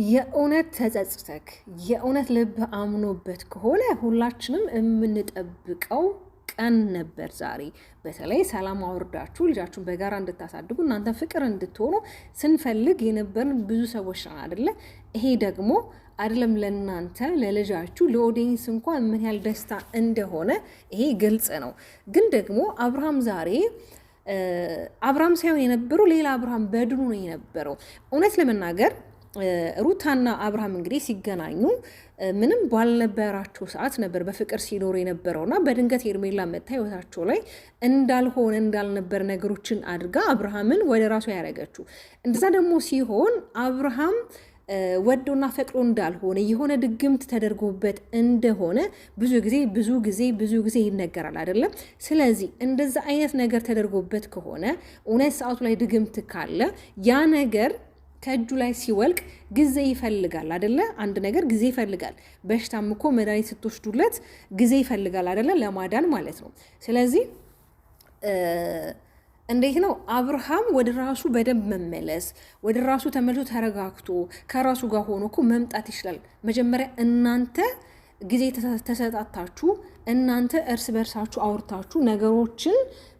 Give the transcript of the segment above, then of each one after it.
የእውነት ተጸጽተክ የእውነት ልብ አምኖበት ከሆነ ሁላችንም የምንጠብቀው ቀን ነበር ዛሬ። በተለይ ሰላም አውርዳችሁ ልጃችሁን በጋራ እንድታሳድጉ እናንተ ፍቅር እንድትሆኑ ስንፈልግ የነበርን ብዙ ሰዎች ነን አይደለ? ይሄ ደግሞ አይደለም ለእናንተ ለልጃችሁ ለኦዲየንስ እንኳን ምን ያህል ደስታ እንደሆነ ይሄ ግልጽ ነው። ግን ደግሞ አብርሃም ዛሬ አብርሃም ሳይሆን የነበረው ሌላ አብርሃም በድኑ ነው የነበረው። እውነት ለመናገር ሩታና አብርሃም እንግዲህ ሲገናኙ ምንም ባልነበራቸው ሰዓት ነበር በፍቅር ሲኖሩ የነበረውና በድንገት ሄርሜላ መታ ህይወታቸው ላይ እንዳልነበር ነገሮችን አድርጋ አብርሃምን ወደ ራሱ ያደረገችው። እንደዛ ደግሞ ሲሆን አብርሃም ወዶና ፈቅዶ እንዳልሆነ የሆነ ድግምት ተደርጎበት እንደሆነ ብዙ ጊዜ ይነገራል አይደለም። ስለዚህ እንደዛ አይነት ነገር ተደርጎበት ከሆነ እውነት ሰዓቱ ላይ ድግምት ካለ ያ ነገር ከእጁ ላይ ሲወልቅ ጊዜ ይፈልጋል አይደለ? አንድ ነገር ጊዜ ይፈልጋል። በሽታም እኮ መድኃኒት ስትወስዱለት ጊዜ ይፈልጋል አይደለ? ለማዳን ማለት ነው። ስለዚህ እንዴት ነው አብርሃም ወደ ራሱ በደንብ መመለስ፣ ወደ ራሱ ተመልሶ ተረጋግቶ ከራሱ ጋር ሆኖ እኮ መምጣት ይችላል። መጀመሪያ እናንተ ጊዜ ተሰጣታችሁ፣ እናንተ እርስ በርሳችሁ አውርታችሁ ነገሮችን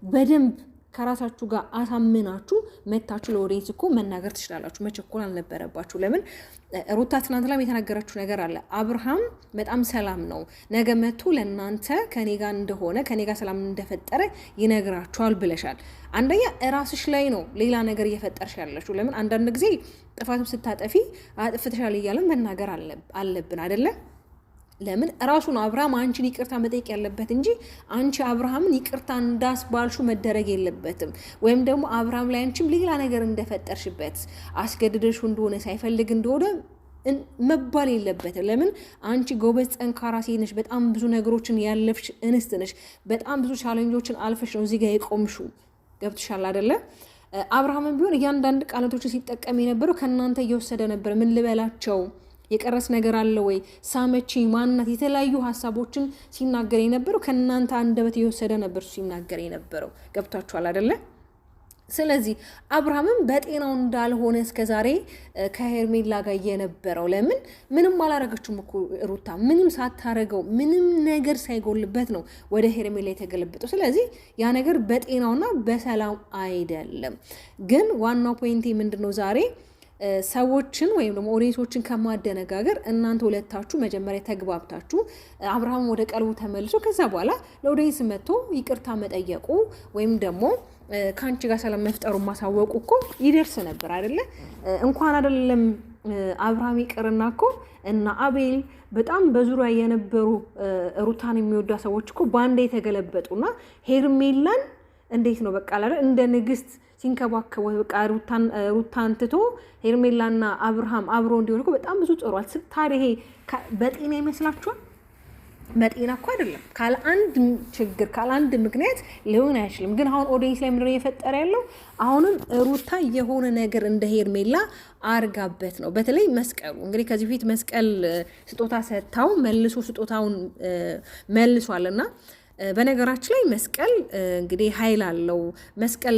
በደንብ ከራሳችሁ ጋር አሳምናችሁ መታችሁ ለኦዲየንስ እኮ መናገር ትችላላችሁ። መቸኮል አልነበረባችሁ። ለምን ሩታ ትናንት ላይ የተናገረችው ነገር አለ። አብርሃም በጣም ሰላም ነው፣ ነገ መጥቶ ለእናንተ ከኔ ጋር እንደሆነ ከኔ ጋር ሰላም እንደፈጠረ ይነግራችኋል ብለሻል። አንደኛ እራስሽ ላይ ነው ሌላ ነገር እየፈጠርሽ ያለሽው። ለምን አንዳንድ ጊዜ ጥፋትም ስታጠፊ አጥፍተሻል እያለን መናገር አለብን አይደለ? ለምን ራሱ ነው አብርሃም አንቺን ይቅርታ መጠየቅ ያለበት እንጂ አንቺ አብርሃምን ይቅርታ እንዳስባልሹ መደረግ የለበትም። ወይም ደግሞ አብርሃም ላይ አንቺም ሌላ ነገር እንደፈጠርሽበት አስገድደሹ እንደሆነ ሳይፈልግ እንደሆነ መባል የለበትም። ለምን አንቺ ጎበዝ ጠንካራ ሴት ነሽ። በጣም ብዙ ነገሮችን ያለፍሽ እንስት ነሽ። በጣም ብዙ ቻሌንጆችን አልፈሽ ነው እዚህ ጋር የቆምሹ። ገብትሻል አይደለ? አብርሃምን ቢሆን እያንዳንድ ቃላቶችን ሲጠቀም የነበረው ከእናንተ እየወሰደ ነበር። ምን ልበላቸው፣ የቀረስ ነገር አለ ወይ፣ ሳመቺ ማንነት፣ የተለያዩ ሀሳቦችን ሲናገር የነበረው ከእናንተ አንደበት እየወሰደ ነበር ሲናገር የነበረው። ገብታችኋል አይደለ? ስለዚህ አብርሃምም በጤናው እንዳልሆነ እስከዛሬ ከሄርሜላ ጋር የነበረው ለምን ምንም አላረገችውም እኮ ሩታ፣ ምንም ሳታረገው ምንም ነገር ሳይጎልበት ነው ወደ ሄርሜላ የተገለበጠው። ስለዚህ ያ ነገር በጤናውና በሰላም አይደለም። ግን ዋናው ፖይንቴ ምንድነው ዛሬ ሰዎችን ወይም ደግሞ ኦዲየንሶችን ከማደነጋገር እናንተ ሁለታችሁ መጀመሪያ ተግባብታችሁ አብርሃም ወደ ቀልቡ ተመልሶ ከዛ በኋላ ለኦዲየንስ መጥቶ ይቅርታ መጠየቁ ወይም ደግሞ ከአንቺ ጋር ሰላም መፍጠሩ ማሳወቁ እኮ ይደርስ ነበር አይደለ? እንኳን አይደለም አብርሃም ይቅርና እኮ እና አቤል በጣም በዙሪያ የነበሩ ሩታን የሚወዳ ሰዎች እኮ ባንዴ የተገለበጡና ሄርሜላን እንዴት ነው በቃ አይደል እንደ ንግስት ሲንከባከበው በቃ ሩታን ትቶ ሄርሜላና አብርሃም አብሮ እንዲሆን እኮ በጣም ብዙ ጥሯል። ታዲያ ይሄ በጤና ይመስላችኋል? በጤና እኮ አይደለም። ካለ አንድ ችግር ካለ አንድ ምክንያት ሊሆን አይችልም። ግን አሁን ኦዲየንስ ላይ ምንድነው እየፈጠረ ያለው? አሁንም ሩታ የሆነ ነገር እንደ ሄርሜላ አርጋበት ነው። በተለይ መስቀሉ እንግዲህ ከዚህ በፊት መስቀል ስጦታ ሰጥታው መልሶ ስጦታውን መልሷልና በነገራችን ላይ መስቀል እንግዲህ ኃይል አለው። መስቀል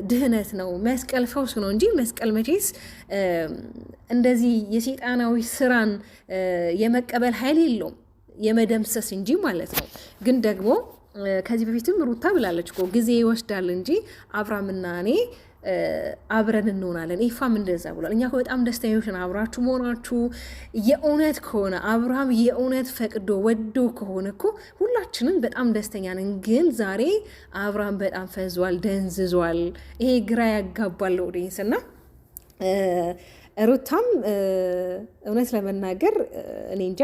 ድህነት ነው። መስቀል ፈውስ ነው እንጂ መስቀል መቼስ እንደዚህ የሰይጣናዊ ስራን የመቀበል ኃይል የለውም፣ የመደምሰስ እንጂ ማለት ነው። ግን ደግሞ ከዚህ በፊትም ሩታ ብላለች እኮ ጊዜ ይወስዳል እንጂ አብርሃምና እኔ አብረን እንሆናለን። ይፋም እንደዛ ብሏል። እኛ በጣም ደስተኞች ነን አብራችሁ መሆናችሁ። የእውነት ከሆነ አብርሃም የእውነት ፈቅዶ ወዶ ከሆነ እኮ ሁላችንም በጣም ደስተኛ ነን። ግን ዛሬ አብርሃም በጣም ፈዟል፣ ደንዝዟል። ይሄ ግራ ያጋባል ኦዲየንስ እና ሩታም እውነት ለመናገር እኔ እንጃ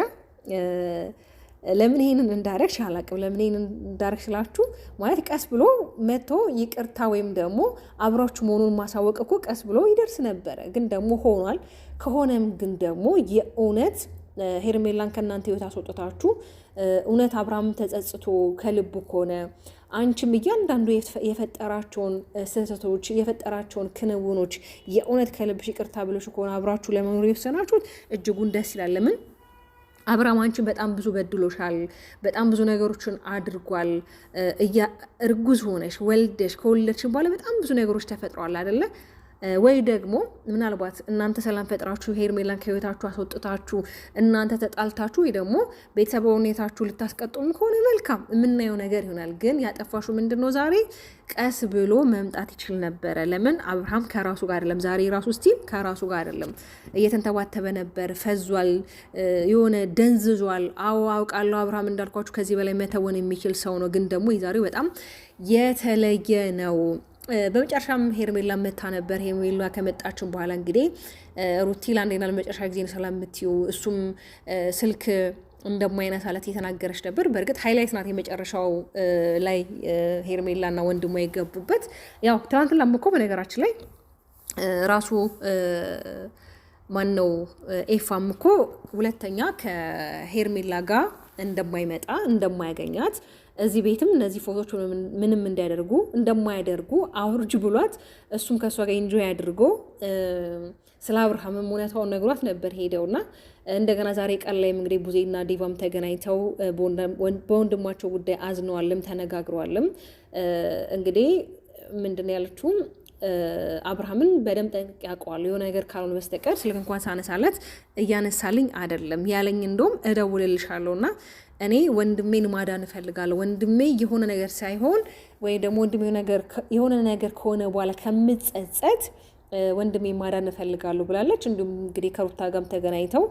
ለምን ይሄንን እንዳረግሽ አላቅም። ለምን ይሄንን እንዳረግሽ ስላችሁ ማለት ቀስ ብሎ መጥቶ ይቅርታ ወይም ደግሞ አብራችሁ መሆኑን ማሳወቅ እኮ ቀስ ብሎ ይደርስ ነበረ። ግን ደግሞ ሆኗል። ከሆነም ግን ደግሞ የእውነት ሄርሜላን ከእናንተ ህይወት አስወጥታችሁ እውነት አብርሃም ተጸጽቶ ከልቡ ከሆነ አንቺም እያንዳንዱ የፈጠራቸውን ስህተቶች የፈጠራቸውን ክንውኖች የእውነት ከልብሽ ይቅርታ ብለሽ ከሆነ አብራችሁ ለመኖር የወሰናችሁት እጅጉን ደስ ይላል። ለምን አብርሃም አንቺን በጣም ብዙ በድሎሻል። በጣም ብዙ ነገሮችን አድርጓል። እርጉዝ ሆነሽ ወልደሽ ከወለድሽን በኋላ በጣም ብዙ ነገሮች ተፈጥረዋል አይደለ? ወይ ደግሞ ምናልባት እናንተ ሰላም ፈጥራችሁ ሄርሜላን ከህይወታችሁ አስወጥታችሁ እናንተ ተጣልታችሁ ወይ ደግሞ ቤተሰብ ሁኔታችሁ ልታስቀጥሉም ከሆነ መልካም የምናየው ነገር ይሆናል። ግን ያጠፋሹ ምንድነው? ዛሬ ቀስ ብሎ መምጣት ይችል ነበረ። ለምን አብርሃም ከራሱ ጋር አይደለም ዛሬ ራሱ ስቲል ከራሱ ጋር አይደለም፣ እየተንተባተበ ነበር፣ ፈዟል፣ የሆነ ደንዝዟል። አዎ አውቃለሁ አብርሃም እንዳልኳችሁ ከዚህ በላይ መተወን የሚችል ሰው ነው። ግን ደግሞ የዛሬው በጣም የተለየ ነው። በመጨረሻም ሄርሜላ መታ ነበር። ሄርሜላ ከመጣችን በኋላ እንግዲህ ሩቲ ለአንዴና ለመጨረሻ ጊዜ ነው ሰላም የምትይው፣ እሱም ስልክ እንደማይነሳለት የተናገረች ነበር። በእርግጥ ሃይላይት ናት የመጨረሻው ላይ ሄርሜላና ወንድሟ የገቡበት። ያው ትናንትናም እኮ በነገራችን ላይ ራሱ ማነው ኤፋም እኮ ሁለተኛ ከሄርሜላ ጋር እንደማይመጣ እንደማያገኛት እዚህ ቤትም እነዚህ ፎቶች ምንም እንዲያደርጉ እንደማያደርጉ አውርጅ ብሏት እሱም ከእሷ ጋር ኢንጆይ አድርጎ ስለ አብርሃምም እውነታውን ነግሯት ነበር ሄደውና እንደገና ዛሬ ቀን ላይም እንግዲህ ቡዜና ዲቫም ተገናኝተው በወንድማቸው ጉዳይ አዝነዋልም ተነጋግረዋልም። እንግዲህ ምንድን ያለችውም አብርሃምን በደንብ ጠንቅቄ ያውቀዋለሁ፣ የሆነ ነገር ካልሆነ በስተቀር ስልክ እንኳን ሳነሳለት እያነሳልኝ አይደለም ያለኝ፣ እንደውም እደውልልሻለሁና እኔ ወንድሜን ማዳን እፈልጋለሁ። ወንድሜ የሆነ ነገር ሳይሆን ወይ ደግሞ ወንድሜ የሆነ ነገር ከሆነ በኋላ ከምጸጸት ወንድሜ ማዳን እፈልጋለሁ ብላለች። እንዲሁም እንግዲህ ከሩታ ጋርም ተገናኝተው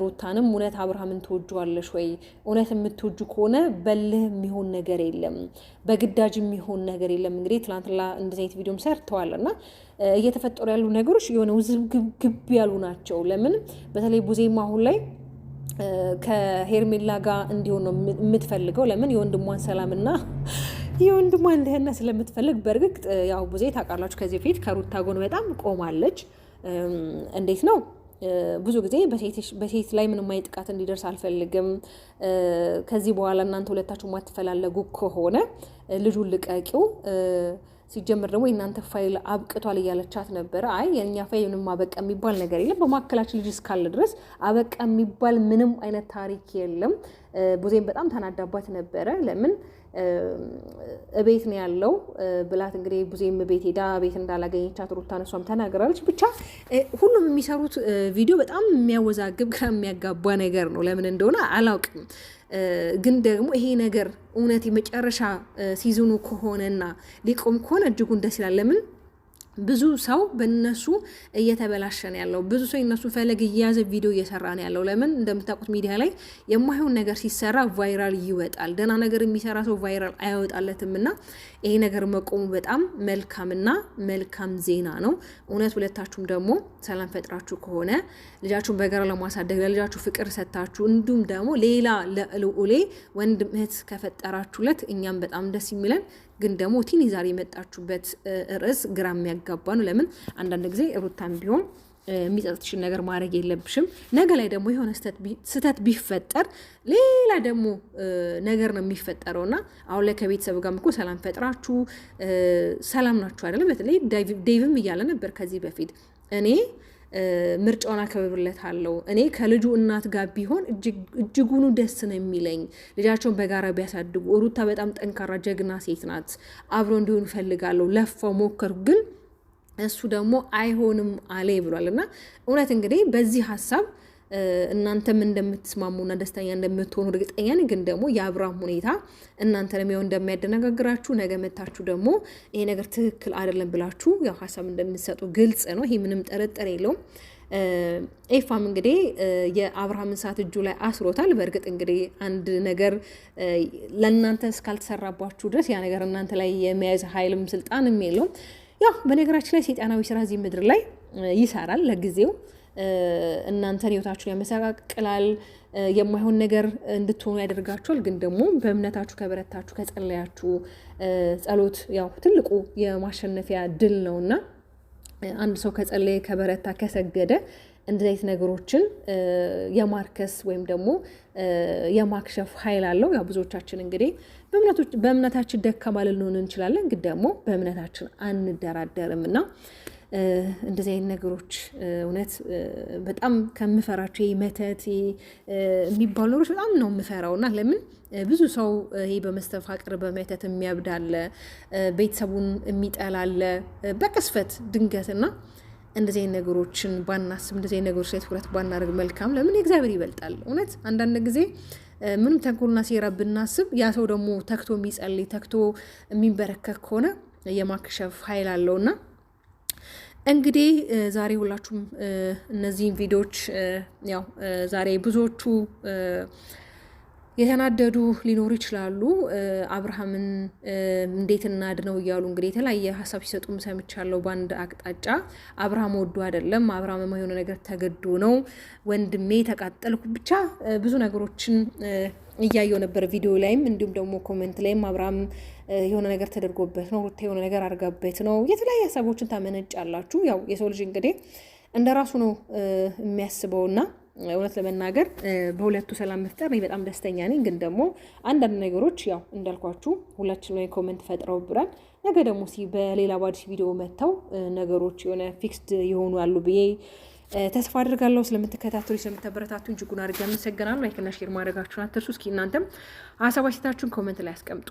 ሩታንም እውነት አብርሃምን ትወጂዋለሽ ወይ? እውነት የምትወጁ ከሆነ በልህ የሚሆን ነገር የለም፣ በግዳጅ የሚሆን ነገር የለም። እንግዲህ ትናንትና እንደዚህ አይነት ቪዲዮም ሰርተዋል እና እየተፈጠሩ ያሉ ነገሮች የሆነ ውዝግብ ያሉ ናቸው። ለምን በተለይ ቡዜማ አሁን ላይ ከሄርሜላ ጋር እንዲሆን ነው የምትፈልገው። ለምን የወንድሟን ሰላምና የወንድሟን ደህና ስለምትፈልግ። በእርግጥ ያው ቡዜ ታውቃላችሁ ከዚህ በፊት ከሩታ ጎን በጣም ቆማለች። እንዴት ነው ብዙ ጊዜ በሴት ላይ ምንም አይነት ጥቃት እንዲደርስ አልፈልግም፣ ከዚህ በኋላ እናንተ ሁለታችሁ ማትፈላለጉ ከሆነ ልጁን ልቀቂው፣ ሲጀምር ደግሞ የእናንተ ፋይል አብቅቷል እያለቻት ነበረ። አይ የእኛ ፋይል ምንም አበቃ የሚባል ነገር የለም፣ በማካከላችን ልጅ እስካለ ድረስ አበቃ የሚባል ምንም አይነት ታሪክ የለም። ቡዜም በጣም ተናዳባት ነበረ። ለምን እቤት ነው ያለው ብላት እንግዲህ ቡዜም ቤት ሄዳ ቤት እንዳላገኘቻት ሩታን እሷም ተናግራለች። ብቻ ሁሉም የሚሰሩት ቪዲዮ በጣም የሚያወዛግብ ግራ የሚያጋባ ነገር ነው። ለምን እንደሆነ አላውቅም። ግን ደግሞ ይሄ ነገር እውነት የመጨረሻ ሲዝኑ ከሆነና ሊቆም ከሆነ እጅጉን ደስ ይላል። ለምን ብዙ ሰው በእነሱ እየተበላሸ ነው ያለው። ብዙ ሰው የነሱ ፈለግ እየያዘ ቪዲዮ እየሰራ ነው ያለው። ለምን እንደምታውቁት ሚዲያ ላይ የማይሆን ነገር ሲሰራ ቫይራል ይወጣል። ደህና ነገር የሚሰራ ሰው ቫይራል አይወጣለትም። እና ይሄ ነገር መቆሙ በጣም መልካምና መልካም ዜና ነው። እውነት ሁለታችሁም ደግሞ ሰላም ፈጥራችሁ ከሆነ ልጃችሁን በጋራ ለማሳደግ ለልጃችሁ ፍቅር ሰጥታችሁ እንዲሁም ደግሞ ሌላ ለልዑሌ ወንድም እህት ከፈጠራችሁለት እኛም በጣም ደስ የሚለን። ግን ደግሞ ቲኒ ዛሬ የመጣችሁበት ርዕስ ግራ የሚያጋባ ነው። ለምን አንዳንድ ጊዜ ሩታም ቢሆን የሚጸጽትሽን ነገር ማድረግ የለብሽም። ነገ ላይ ደግሞ የሆነ ስህተት ቢፈጠር ሌላ ደግሞ ነገር ነው የሚፈጠረውና አሁን ላይ ከቤተሰብ ጋር እኮ ሰላም ፈጥራችሁ ሰላም ናችሁ አይደለም። በተለይ ዴቭም እያለ ነበር ከዚህ በፊት እኔ ምርጫውን አከብርለታለሁ፣ እኔ ከልጁ እናት ጋር ቢሆን እጅጉኑ ደስ ነው የሚለኝ፣ ልጃቸውን በጋራ ቢያሳድጉ። ሩታ በጣም ጠንካራ ጀግና ሴት ናት፣ አብሮ እንዲሆን እፈልጋለሁ፣ ለፋው ሞከርኩ፣ ግን እሱ ደግሞ አይሆንም አለ ብሏል። እና እውነት እንግዲህ በዚህ ሀሳብ እናንተም እንደምትስማሙና ደስተኛ እንደምትሆኑ እርግጠኛ ነኝ። ግን ደግሞ የአብርሃም ሁኔታ እናንተንም ያው እንደሚያደነጋግራችሁ ነገ መታችሁ ደግሞ ይሄ ነገር ትክክል አይደለም ብላችሁ ያው ሀሳብ እንደምትሰጡ ግልጽ ነው። ይሄ ምንም ጥርጥር የለውም። ኤፋም እንግዲህ የአብርሃምን ሰዓት እጁ ላይ አስሮታል። በእርግጥ እንግዲህ አንድ ነገር ለእናንተ እስካልተሰራባችሁ ድረስ ያ ነገር እናንተ ላይ የመያዝ ኃይልም ስልጣንም የለውም። ያው በነገራችን ላይ ሰይጣናዊ ስራ እዚህ ምድር ላይ ይሰራል ለጊዜው እናንተን ህይወታችሁን ያመሰቃቅላል፣ የማይሆን ነገር እንድትሆኑ ያደርጋችኋል። ግን ደግሞ በእምነታችሁ ከበረታችሁ ከጸለያችሁ፣ ጸሎት ያው ትልቁ የማሸነፊያ ድል ነውና አንድ ሰው ከጸለየ ከበረታ ከሰገደ እንደዚህ አይነት ነገሮችን የማርከስ ወይም ደግሞ የማክሸፍ ኃይል አለው። ያው ብዙዎቻችን እንግዲህ በእምነታችን ደካማ ልንሆን እንችላለን፣ ግን ደግሞ በእምነታችን አንደራደርም እና እንደዚህ አይነት ነገሮች እውነት በጣም ከምፈራቸው መተት የሚባሉ ነገሮች በጣም ነው የምፈራውና ለምን ብዙ ሰው ይሄ በመስተፋቅር በመተት የሚያብዳለ ቤተሰቡን የሚጠላለ በቅስፈት ድንገትና እንደዚህ አይነት ነገሮችን ባናስብ እንደዚህ አይነት ነገሮች ላይ ትኩረት ባናደርግ መልካም። ለምን እግዚአብሔር ይበልጣል። እውነት አንዳንድ ጊዜ ምንም ተንኮልና ሴራ ብናስብ ያ ሰው ደግሞ ተክቶ የሚጸልይ ተክቶ የሚንበረከክ ከሆነ የማክሸፍ ኃይል አለውና እንግዲህ ዛሬ ሁላችሁም እነዚህን ቪዲዮዎች ያው ዛሬ ብዙዎቹ የተናደዱ ሊኖሩ ይችላሉ። አብርሃምን እንዴት እናድነው እያሉ እንግዲህ የተለያየ ሀሳብ ሲሰጡም ሰምቻለሁ። በአንድ አቅጣጫ አብርሃም ወዶ አይደለም፣ አብርሃም የሆነ ነገር ተገዶ ነው፣ ወንድሜ ተቃጠልኩ፣ ብቻ ብዙ ነገሮችን እያየው ነበር ቪዲዮ ላይም እንዲሁም ደግሞ ኮሜንት ላይም አብርሃም የሆነ ነገር ተደርጎበት ነው፣ ሩታ የሆነ ነገር አድርጋበት ነው፣ የተለያየ ሀሳቦችን ታመነጫላችሁ። ያው የሰው ልጅ እንግዲህ እንደ ራሱ ነው የሚያስበውና እውነት ለመናገር በሁለቱ ሰላም መፍጠር እኔ በጣም ደስተኛ ነኝ። ግን ደግሞ አንዳንድ ነገሮች ያው እንዳልኳችሁ ሁላችን ላይ ኮሜንት ፈጥረው ብራል ነገ ደግሞ በሌላ ባዲስ ቪዲዮ መጥተው ነገሮች የሆነ ፊክስድ የሆኑ አሉ ብዬ ተስፋ አድርጋለሁ። ስለምትከታተሉ ስለምታበረታቱ እጅጉን አድርጌ አመሰግናለሁ። ላይክ እና ሼር ማድረጋችሁን አትርሱ። እስኪ እናንተም ሀሳብ አስተያየታችሁን ኮሜንት ላይ አስቀምጡ።